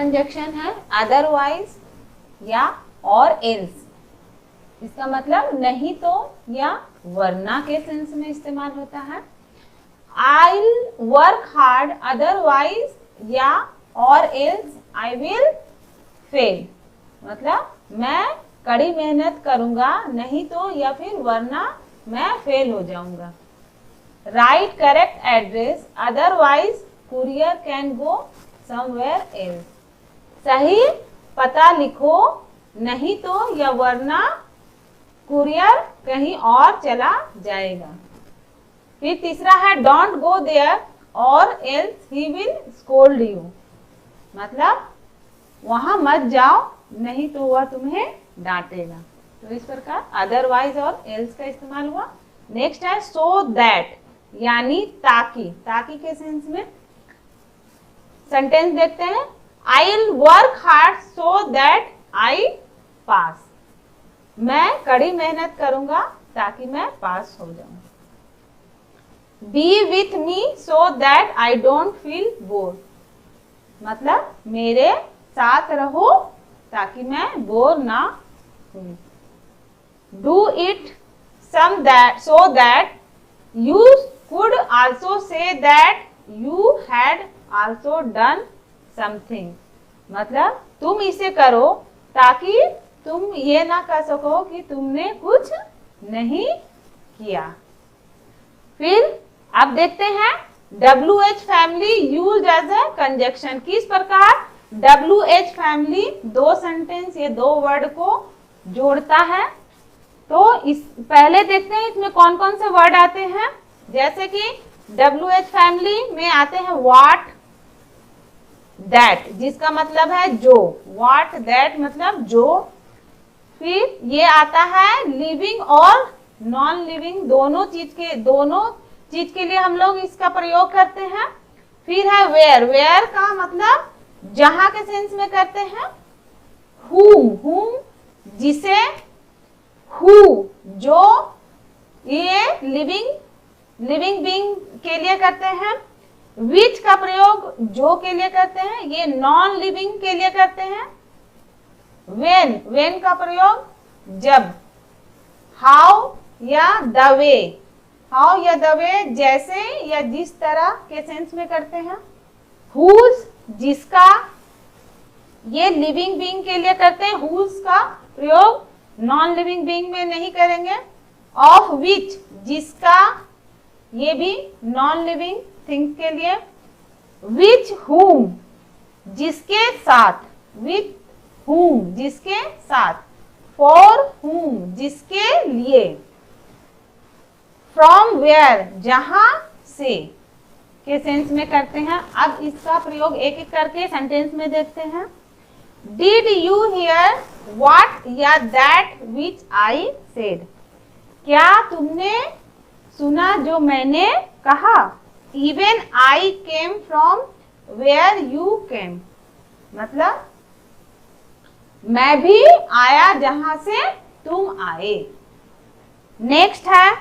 Conjunction है otherwise या और एल्स। इसका मतलब नहीं तो या वरना के सेंस में इस्तेमाल होता है। I'll work hard otherwise या और else I will fail, मतलब मैं कड़ी मेहनत करूंगा नहीं तो या फिर वरना मैं फेल हो जाऊंगा। Write correct address otherwise courier can go somewhere else, सही पता लिखो नहीं तो या वरना कुरियर कहीं और चला जाएगा। फिर तीसरा है डोंट गो देयर और else he will scold you, मतलब वहां मत जाओ नहीं तो वह तुम्हें डांटेगा। तो इस प्रकार अदरवाइज और एल्स का इस्तेमाल हुआ। नेक्स्ट है सो दैट, यानी ताकि। ताकि के सेंस में सेंटेंस देखते हैं। I will work hard so that I pass, मैं कड़ी मेहनत करूंगा ताकि मैं पास हो जाऊं। Be with me so that I don't feel bore, मतलब मेरे साथ रहो ताकि मैं बोर ना हूं। Do it some that so that you could also say that you had also done something, मतलब तुम इसे करो ताकि तुम ये ना कह सको कि तुमने कुछ नहीं किया। फिर अब देखते हैं WH family used as a conjunction. किस प्रकार WH फैमिली दो सेंटेंस ये दो वर्ड को जोड़ता है। तो इस पहले देखते हैं इसमें कौन कौन से वर्ड आते हैं। जैसे कि WH फैमिली में आते हैं व्हाट, दैट जिसका मतलब है जो, व्हाट दैट मतलब जो। फिर ये आता है लिविंग और नॉन लिविंग, दोनों चीज के लिए हम लोग इसका प्रयोग करते हैं। फिर है वेयर, वेयर का मतलब जहां के सेंस में करते हैं। whom जिसे, who जो, ये लिविंग बीइंग के लिए करते हैं। which का प्रयोग जो के लिए करते हैं, ये नॉन लिविंग के लिए करते हैं। when का प्रयोग जब। how या the way, how या the way जैसे या जिस तरह के सेंस में करते हैं। whose जिसका, ये लिविंग बीइंग के लिए करते हैं। whose का प्रयोग नॉन लिविंग बीइंग में नहीं करेंगे। of which जिसका, ये भी नॉन लिविंग थिंग के लिए। with whom जिसके साथ, with whom जिसके साथ। for whom जिसके लिए। from where जहां से के सेंस में करते हैं। अब इसका प्रयोग एक एक करके सेंटेंस में देखते हैं। Did you hear what या that which I said, क्या तुमने सुना जो मैंने कहा। Even I came from where you came, मतलब मैं भी आया जहां से तुम आए। नेक्स्ट है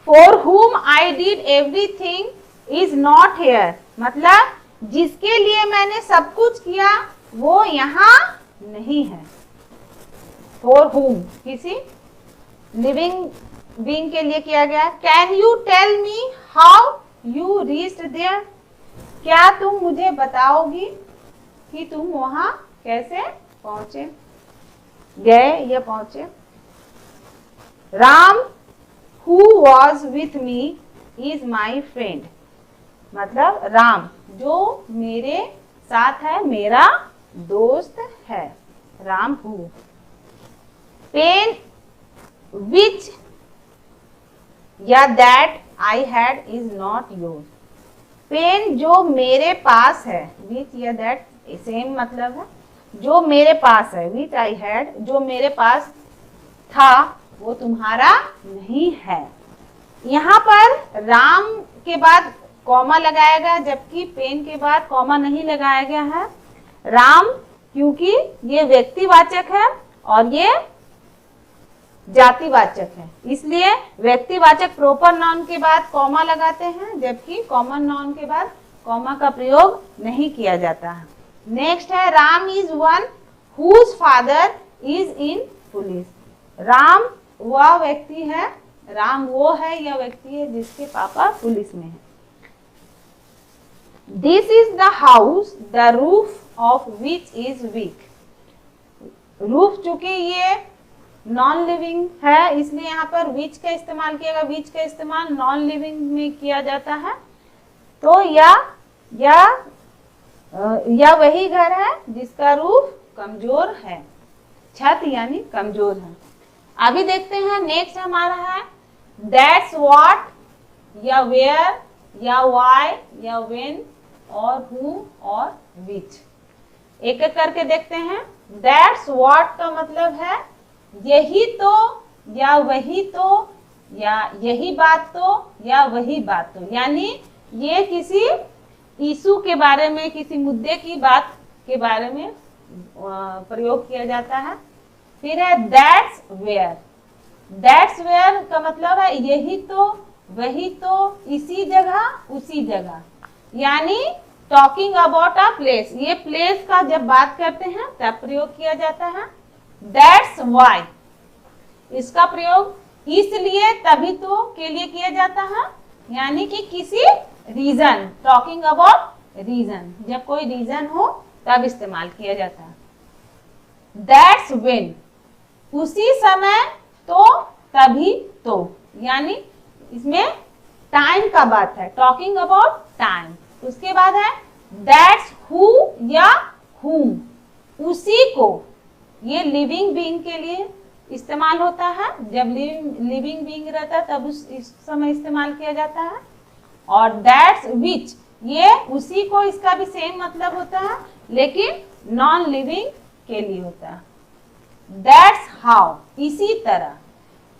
For whom I did everything is not here, मतलब जिसके लिए मैंने सब कुछ किया वो यहाँ नहीं है। For whom किसी लिविंग बीइंग के लिए किया गया। Can you tell me how you reached there, क्या तुम मुझे बताओगी कि तुम वहां कैसे पहुंचे, गए या पहुंचे। Ram who was with me is my friend, मतलब राम जो मेरे साथ है मेरा दोस्त है। राम who। पेन which या that I had is not yours, pen जो मेरे पास है, which या that सेम मतलब है। जो मेरे पास है which I had, जो मेरे पास था वो तुम्हारा नहीं है। यहाँ पर राम के बाद कॉमा लगाया गया जबकि पेन के बाद कॉमा नहीं लगाया गया है। राम क्योंकि ये व्यक्तिवाचक है और ये जातिवाचक है, इसलिए व्यक्तिवाचक प्रॉपर नाउन के बाद कॉमा लगाते हैं जबकि कॉमन नाउन के बाद कॉमा का प्रयोग नहीं किया जाता है। नेक्स्ट है Ram is one whose father is in police. Ram वह व्यक्ति है, राम वो है या व्यक्ति है जिसके पापा पुलिस में है। This is the house the roof of which is weak. Roof चूंकि ये नॉन लिविंग है इसलिए यहाँ पर विच का इस्तेमाल किया गया। विच का इस्तेमाल नॉन लिविंग में किया जाता है। तो या वही घर है जिसका रूफ कमजोर है, छत यानी कमजोर है। अभी देखते हैं नेक्स्ट हमारा है दैट्स व्हाट या वेयर या व्हाई या व्हेन और हु और विच। एक एक करके देखते हैं। दैट्स व्हाट का मतलब है यही तो या वही तो या यही बात तो या वही बात तो, यानी ये किसी इशू के बारे में, किसी मुद्दे की बात के बारे में प्रयोग किया जाता है। फिर है दैट्स वेयर। दैट्स वेयर का मतलब है यही तो, वही तो, इसी जगह, उसी जगह, यानी टॉकिंग अबाउट अ प्लेस। ये प्लेस का जब बात करते हैं तब प्रयोग किया जाता है। दैट्स वाई, इसका प्रयोग इसलिए, तभी तो के लिए किया जाता है, यानी कि किसी रीजन, टॉकिंग अबाउट रीजन, जब कोई रीजन हो तब इस्तेमाल किया जाता है। दैट्स व्हेन, उसी समय तो, तभी तो, यानी इसमें टाइम का बात है, टॉकिंग अबाउट टाइम। उसके बाद है दैट्स हु या whom, उसी को, ये लिविंग बीइंग के लिए इस्तेमाल होता है। जब लिविंग बीइंग रहता है तब इस समय इस्तेमाल किया जाता है। और दैट्स विच, ये उसी को, इसका भी सेम मतलब होता है लेकिन नॉन लिविंग के लिए होता है। दैट्स हाउ, इसी तरह,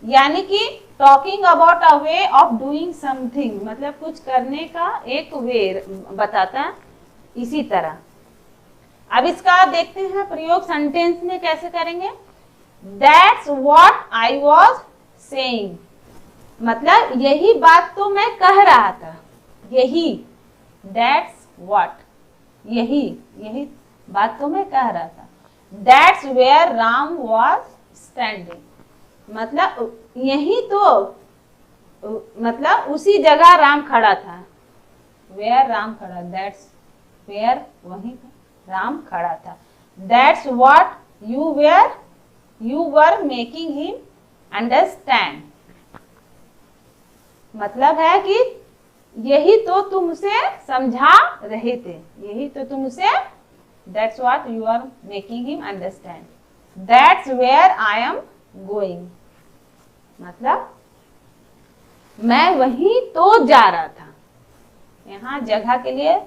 यानी कि talking about a way of doing something, मतलब कुछ करने का एक वे बताता है, इसी तरह। अब इसका देखते हैं प्रयोग सेंटेंस में कैसे करेंगे। That's what I was saying, मतलब यही बात तो मैं कह रहा था, यही, दैट्स व्हाट, यही बात तो मैं कह रहा था। That's where Ram was standing, मतलब यही तो, मतलब उसी जगह राम खड़ा था। वेयर राम खड़ा, दैट्स वेयर, वहीं राम खड़ा था। That's what you were making him understand, मतलब है कि यही तो तुम उसे समझा रहे थे, यही तो तुम उसे, that's what you are making him understand. That's where I am going, मतलब मैं वहीं तो जा रहा था, यहाँ जगह के लिए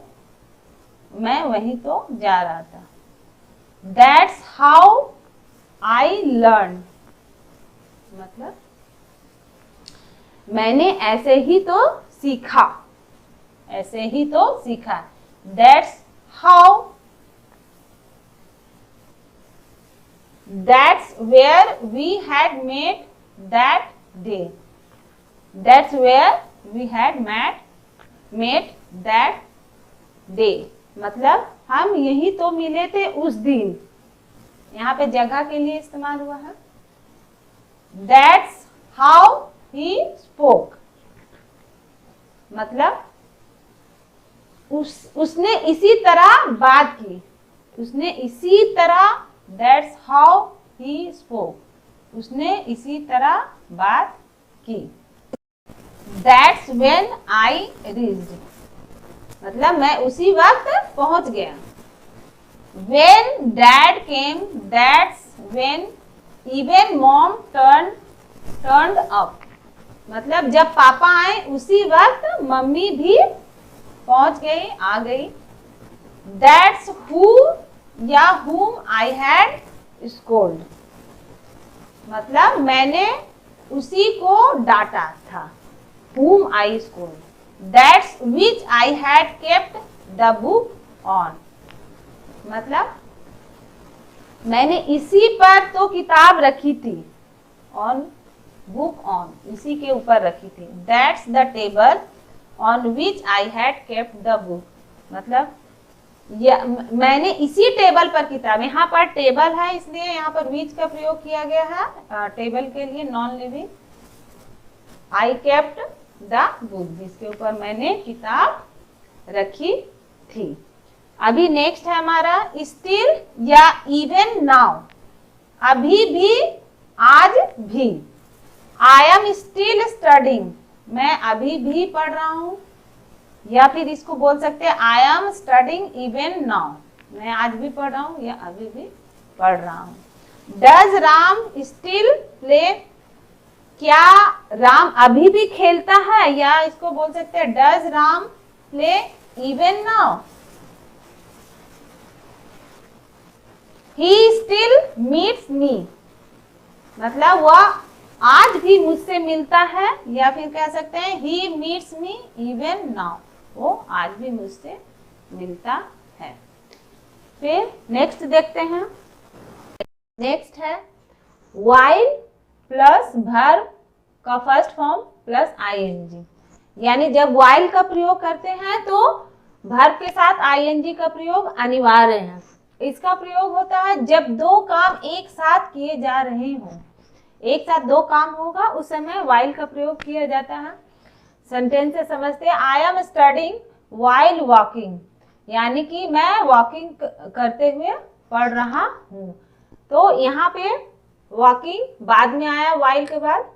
मैं वहीं तो जा रहा था। दैट्स हाउ आई लर्न, मतलब मैंने ऐसे ही तो सीखा, ऐसे ही तो सीखा। That's how, that's where we had met that day, that's where we had met that day, मतलब हम यही तो मिले थे उस दिन, यहाँ पे जगह के लिए इस्तेमाल हुआ है। दैट्स हाउ ही स्पोक, मतलब उसने इसी तरह बात की, उसने इसी तरह, दैट्स हाउ ही स्पोक, उसने इसी तरह बात की। दैट्स व्हेन आई रीच्ड, मतलब मैं उसी वक्त पहुंच गया। When dad came, that's when even mom turned up, मतलब जब पापा आए उसी वक्त मम्मी भी पहुंच गई, आ गई। That's who या whom I had scolded, मतलब मैंने उसी को डांटा था, whom I scolded। That's which I had kept the book on, मतलब मैंने इसी पर तो किताब रखी थी, ऑन, बुक ऑन, इसी के ऊपर रखी थी। That's the table on which I had kept the book, मतलब मैंने इसी टेबल पर किताब, यहाँ पर टेबल है इसलिए यहाँ पर विच का प्रयोग किया गया है टेबल के लिए, non living. I kept the book, जिसके ऊपर मैंने किताब रखी थी। अभी नेक्स्ट है हमारा स्टिल या इवन नाउ, अभी भी, आज भी। आई एम स्टिल स्टडिंग, मैं अभी भी पढ़ रहा हूं, या फिर इसको बोल सकते हैं I am studying even now, मैं आज भी पढ़ रहा हूं या अभी भी पढ़ रहा हूं। डज राम स्टिल प्ले, क्या राम अभी भी खेलता है, या इसको बोल सकते हैं does Ram play even now. He still meets मी, मतलब वह आज भी मुझसे मिलता है, या फिर कह सकते हैं he meets me even now, वो आज भी मुझसे मिलता है। फिर नेक्स्ट देखते हैं। नेक्स्ट है व्हाइल प्लस वर्ब का फर्स्ट फॉर्म प्लस आईएनजी, यानी जब व्हाइल का प्रयोग करते हैं तो वर्ब के साथ आईएनजी का प्रयोग अनिवार्य है। इसका प्रयोग होता है जब दो काम एक साथ किए जा रहे हों, एक साथ दो काम होगा उस समय व्हाइल का प्रयोग किया जाता है। सेंटेंस से समझते हैं। I am studying while walking, यानी कि मैं वॉकिंग करते हुए पढ़ रहा हूँ। तो यहाँ पे वॉकिंग बाद में आया व्हाइल के बाद,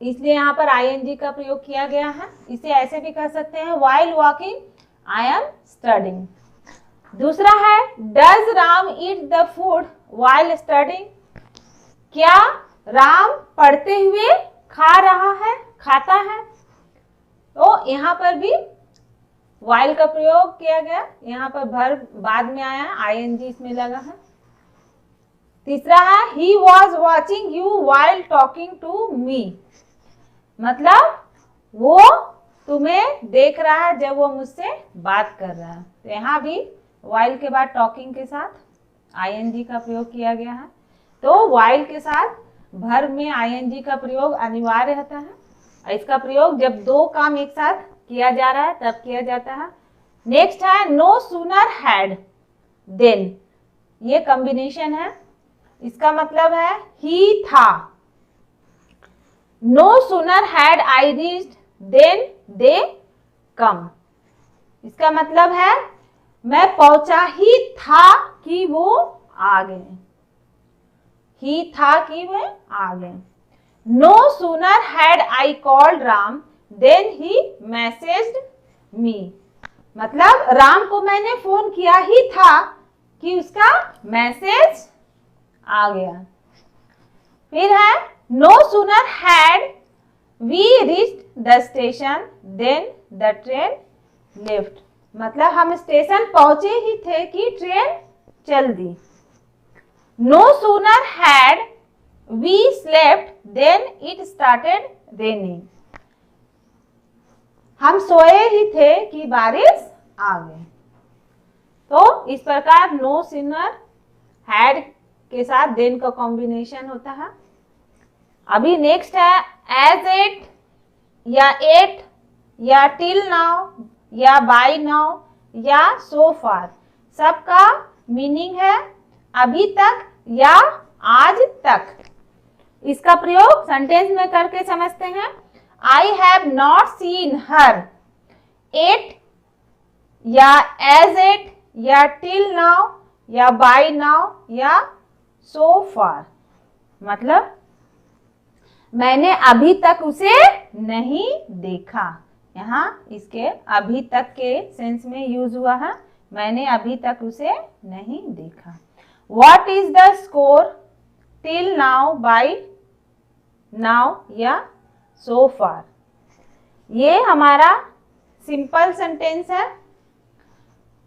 इसलिए यहाँ पर आईएनजी का प्रयोग किया गया है। इसे ऐसे भी कह सकते हैं while walking I am studying. दूसरा है does Ram eat the food while studying, क्या राम पढ़ते हुए खा रहा है, खाता है। तो यहाँ पर भी व्हाइल का प्रयोग किया गया, यहाँ पर वर्ब बाद में आया है, आईएनजी इसमें लगा है। तीसरा है he was watching you while talking to me, मतलब वो तुम्हें देख रहा है जब वो मुझसे बात कर रहा है। तो यहाँ भी व्हाइल के बाद टॉकिंग के साथ आईएनजी का प्रयोग किया गया है। तो व्हाइल के साथ वर्ब में आईएनजी का प्रयोग अनिवार्य होता है। इसका प्रयोग जब दो काम एक साथ किया जा रहा है तब किया जाता है। नेक्स्ट है नो सूनर हैड देन, ये कॉम्बिनेशन है। इसका मतलब है ही था, no sooner had I reached then they came, इसका मतलब है मैं पहुंचा ही था कि वो आ गए, ही था कि वे आ गए। No sooner had I called Ram then he messaged me, मतलब राम को मैंने फोन किया ही था कि उसका मैसेज आ गया। फिर है no sooner had we reached the station then the train left, मतलब हम स्टेशन पहुंचे ही थे कि ट्रेन चल दी। No sooner had we slept then it started raining, हम सोए ही थे कि बारिश आ गई। तो इस प्रकार नो सूनर हैड के साथ देन का कॉम्बिनेशन होता है। अभी नेक्स्ट है एज एट या एट या टिल नाउ या बाय नाउ या सो फार, सबका मीनिंग है अभी तक या आज तक। इसका प्रयोग सेंटेंस में करके समझते हैं। I have not seen her at या एज एट या टिल नाउ या बाय नाउ या सो फार, मतलब मैंने अभी तक उसे नहीं देखा। यहाँ इसके अभी तक के सेंस में यूज हुआ है, मैंने अभी तक उसे नहीं देखा। What is the score till now by now या सो फार, ये हमारा सिंपल सेंटेंस है।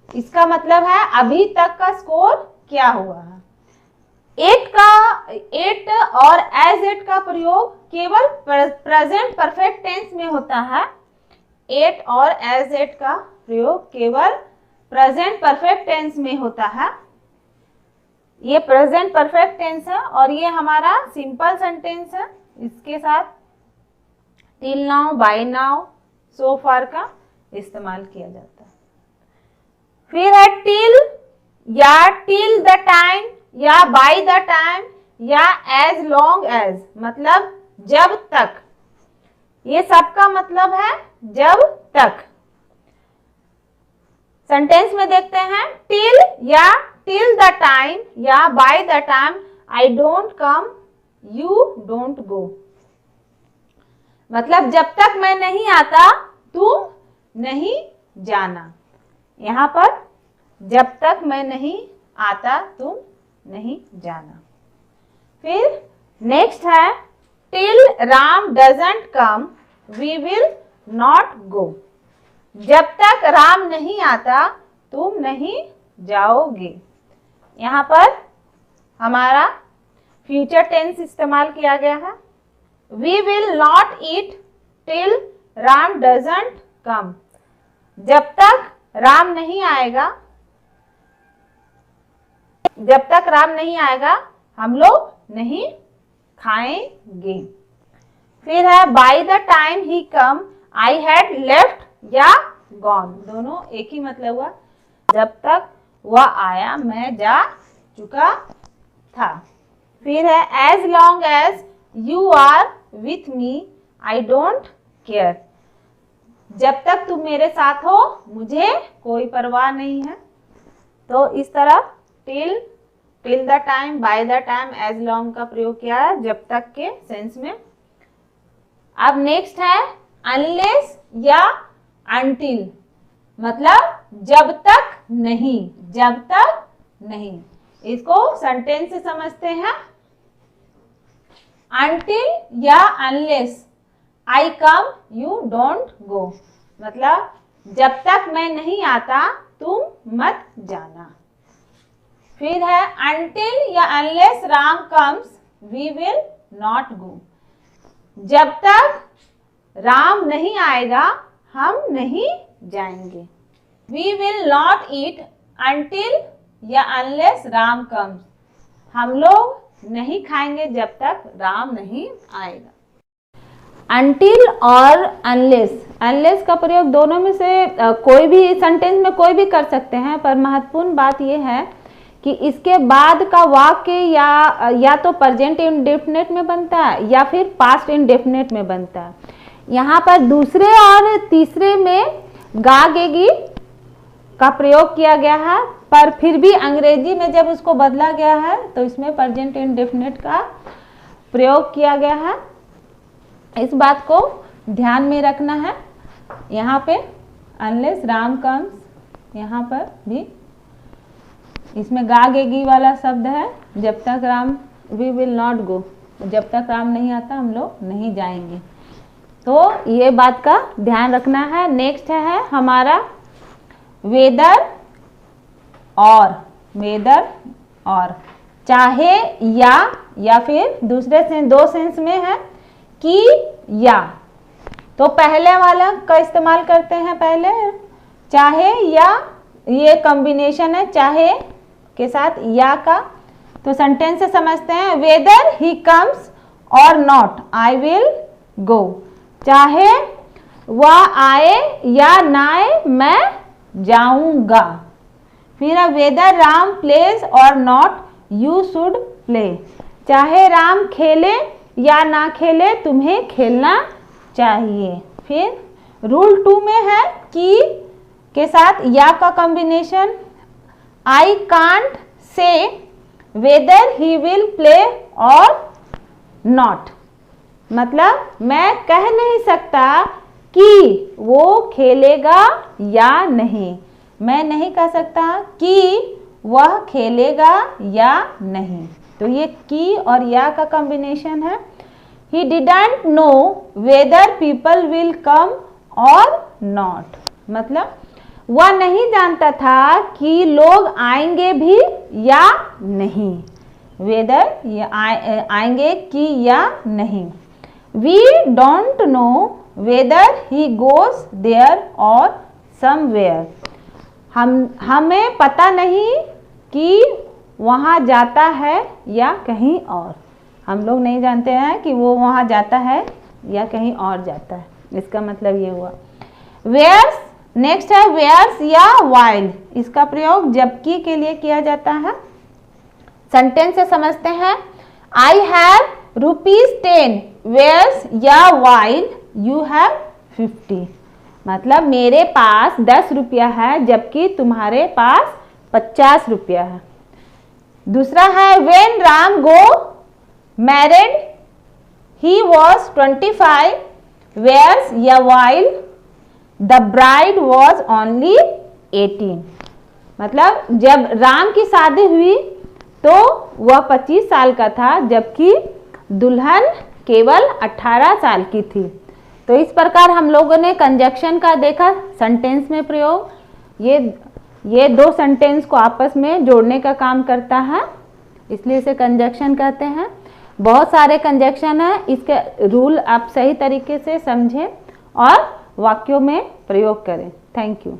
इसका मतलब है अभी तक का स्कोर क्या हुआ है। एट और एज एट का प्रयोग केवल प्रेजेंट परफेक्ट टेंस में होता है। एट और एज एट का प्रयोग केवल प्रेजेंट परफेक्ट टेंस में होता है। ये प्रेजेंट परफेक्ट टेंस है और ये हमारा सिंपल सेंटेंस है। इसके साथ टिल नाउ, बाय नाउ, सो फार का इस्तेमाल किया जाता है। फिर है टिल या टिल द टाइम या बाय द टाइम या एज लॉन्ग एज, मतलब जब तक। ये सबका मतलब है जब तक। सेंटेंस में देखते हैं, टिल या टिल द टाइम या bye the time I don't come you don't go, मतलब जब तक मैं नहीं आता तुम नहीं जाना। यहां पर जब तक मैं नहीं आता तुम नहीं जाना। फिर नेक्स्ट है till Ram doesn't come we will not go, जब तक राम नहीं आता तुम नहीं जाओगे। यहाँ पर हमारा फ्यूचर टेंस इस्तेमाल किया गया है। We will not eat till Ram doesn't come, जब तक राम नहीं आएगा, जब तक राम नहीं आएगा हम लोग नहीं खाएंगे। फिर है bye the time he come I had left या गॉन, दोनों एक ही मतलब हुआ, जब तक वह आया मैं जा चुका था। फिर है as long as you are with me I don't care, जब तक तुम मेरे साथ हो मुझे कोई परवाह नहीं है। तो इस तरह till, till the time, by the time, as long का प्रयोग किया है जब तक के सेंस में। अब नेक्स्ट है अनलेस या अनटिल, मतलब जब तक नहीं, जब तक नहीं। इसको सेंटेंस से समझते हैं। अनटिल या unless I come you don't go, मतलब जब तक मैं नहीं आता तुम मत जाना। फिर है अनटिल या unless Ram comes we will not go, जब तक राम नहीं आएगा हम नहीं जाएंगे। We will not eat until या अनलेस राम कम्स, हम लोग नहीं खाएंगे जब तक राम नहीं आएगा। अनटिल और अनलेस, अनलेस का प्रयोग दोनों में से कोई भी सेंटेंस में कोई भी कर सकते हैं, पर महत्वपूर्ण बात यह है कि इसके बाद का वाक्य या तो प्रेजेंट इंडेफिनिट में बनता है या फिर पास्ट इंडेफिनिट में बनता है। यहाँ पर दूसरे और तीसरे में गागेगी का प्रयोग किया गया है, पर फिर भी अंग्रेजी में जब उसको बदला गया है तो इसमें प्रेजेंट इंडेफिनिट का प्रयोग किया गया है। इस बात को ध्यान में रखना है। यहाँ पे अनलेस राम कम्स, यहाँ पर भी इसमें गागेगी वाला शब्द है, जब तक Ram, we will not go, जब तक राम नहीं आता हम लोग नहीं जाएंगे। तो ये बात का ध्यान रखना है। नेक्स्ट है हमारा वेदर और, वेदर और चाहे या फिर दूसरे से दो सेंस में है कि या। तो पहले वाला का इस्तेमाल करते हैं, पहले चाहे या, ये कॉम्बिनेशन है चाहे के साथ या का। तो सेंटेंस से समझते हैं, वेदर ही कम्स और नॉट आई विल गो, चाहे वह आए या ना आए मैं जाऊंगा। फिर वेदर राम प्लेज और नॉट यू शुड प्ले, चाहे राम खेले या ना खेले तुम्हें खेलना चाहिए। फिर रूल 2 में है कि के साथ या का combination, I can't say weather he will play और नॉट, मतलब मैं कह नहीं सकता कि वो खेलेगा या नहीं, मैं नहीं कह सकता कि वह खेलेगा या नहीं। तो ये की और या का कॉम्बिनेशन है। He didn't know whether people will come और नॉट, मतलब वह नहीं जानता था कि लोग आएंगे भी या नहीं, वेदर आएंगे कि या नहीं। We don't know whether he goes there और समवेयर, हमें पता नहीं कि वहाँ जाता है या कहीं और, हम लोग नहीं जानते हैं कि वो वहाँ जाता है या कहीं और जाता है। इसका मतलब ये हुआ। वेयर्स नेक्स्ट है वेयर्स या वाइल, इसका प्रयोग जबकि के लिए किया जाता है। सेंटेंस से समझते हैं। आई हैव ₹10, वेयर्स या वाइल यू हैव 50। मतलब मेरे पास 10 रुपया है जबकि तुम्हारे पास 50 रुपया है। दूसरा है when Ram go married he was 25, whereas while the bride was only 18। मतलब जब राम की शादी हुई तो वह 25 साल का था जबकि दुल्हन केवल 18 साल की थी। तो इस प्रकार हम लोगों ने कंजक्शन का देखा सेंटेंस में प्रयोग। ये दो सेंटेंस को आपस में जोड़ने का काम करता है, इसलिए इसे कंजक्शन कहते हैं। बहुत सारे कंजक्शन है, इसके रूल आप सही तरीके से समझें और वाक्यों में प्रयोग करें। Thank you.